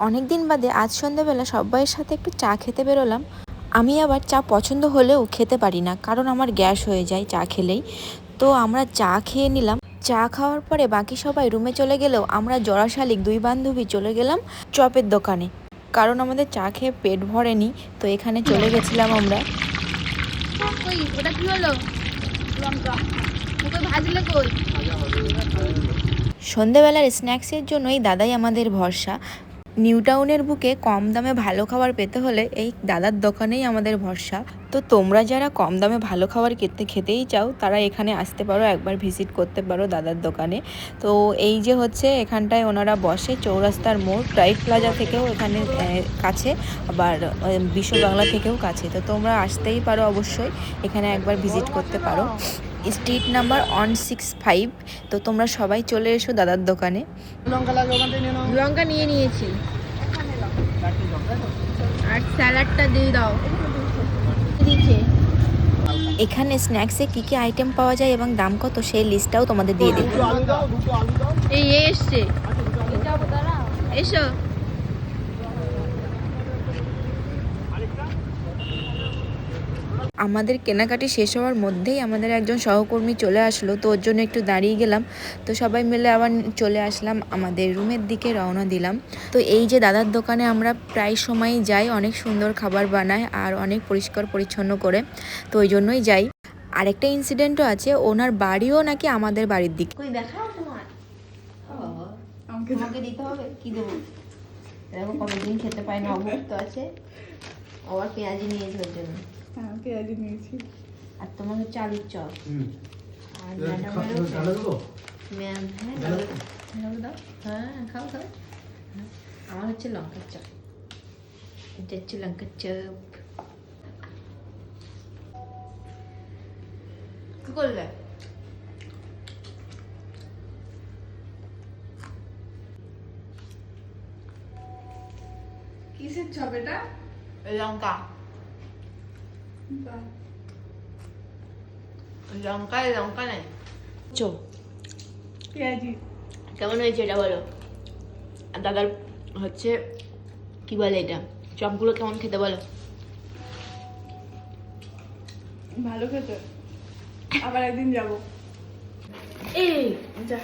অনেক দিন বাদে আজ সন্ধ্যাবেলা সবাইয়ের সাথে একটু চা খেতে বেরোলাম। আমি আবার চা পছন্দ হলেও খেতে পারি না, কারণ আমার গ্যাস হয়ে যায় চা খেলেই। তো আমরা চা খেয়ে নিলাম। চা খাওয়ার পরে বাকি সবাই রুমে চলে গেলেও আমরা জড়াশালিক দুই বান্ধবী চলে গেলাম চপের দোকানে, কারণ আমাদের চা খেয়ে পেট ভরেনি। তো এখানে চলে গেছিলাম আমরা। ওটা কি হলো? লঙ্কা ওকে ভাজলে কই? সন্ধেবেলার স্ন্যাক্সের জন্যই দাদাই আমাদের ভরসা। নিউ টাউনের বুকে কম দামে ভালো খাবার পেতে হলে এই দাদার দোকানেই আমাদের ভরসা। তো তোমরা যারা কম দামে ভালো খাবার খেতেই চাও, তারা এখানে আসতে পারো, একবার ভিজিট করতে পারো দাদার দোকানে। তো এই যে হচ্ছে এখানটায় ওনারা বসে, চৌরাস্তার মোড়, প্রাইড প্লাজা থেকেও এখানে কাছে, আবার বিশ্ব বাংলা থেকেও কাছে। তো তোমরা আসতেই পারো, অবশ্যই এখানে একবার ভিজিট করতে পারো। Street number 165। তো তোমরা সবাই চলে এসো দাদার দোকানে। লঙ্কা নিয়ে নিয়েছি, আর স্যালাডটা দিয়ে দাও। এখানে স্ন্যাক্সে কী কী আইটেম পাওয়া যায় এবং দাম কত সেই লিস্টটাও তোমাদের দিয়ে দেবো। এই এসছে, এসো। আমাদের কেনাকাটি শেষ হওয়ার মধ্যেই আমাদের একজন সহকর্মী চলে আসলো, তো ওর জন্য একটু দাঁড়িয়ে গেলাম। তো সবাই মিলে আবার চলে আসলাম, আমাদের রুমের দিকে রওনা দিলাম। তো এই যে দাদার দোকানে আমরা প্রায় সময়ই যাই, অনেক সুন্দর খাবার বানায় আর অনেক পরিষ্কার পরিচ্ছন্ন করে, তো ওই জন্যই যাই। আরেকটা ইনসিডেন্টও আছে, ওনার বাড়িও নাকি আমাদের বাড়ির দিকে। কই দেখাও তোমার, আমাকে দিতে হবে। কি দেবো? দেখো কতদিন খেতে পাই না, অভুক্ত আছে। আবার পেঁয়াজি নিয়েছে ওর জন্য। হ্যাঁ, পেঁয়াজি নিয়েছি। আর তোমার হচ্ছে আলুর চপ। আর ম্যাম, হ্যাঁ দাও, হ্যাঁ খাও খাও। আমার হচ্ছে লঙ্কার চপ, এটা হচ্ছে লঙ্কার চপ। কি করলে? কিসের চপ এটা? লঙ্কা, লঙ্কা নেই। চো পেঁয়াজি কেমন হয়েছে এটা বলো? আর দাদার হচ্ছে কি বলে এটা, চপগুলো কেমন খেতে বলো? ভালো খেতে, আবার একদিন যাবো। এই যা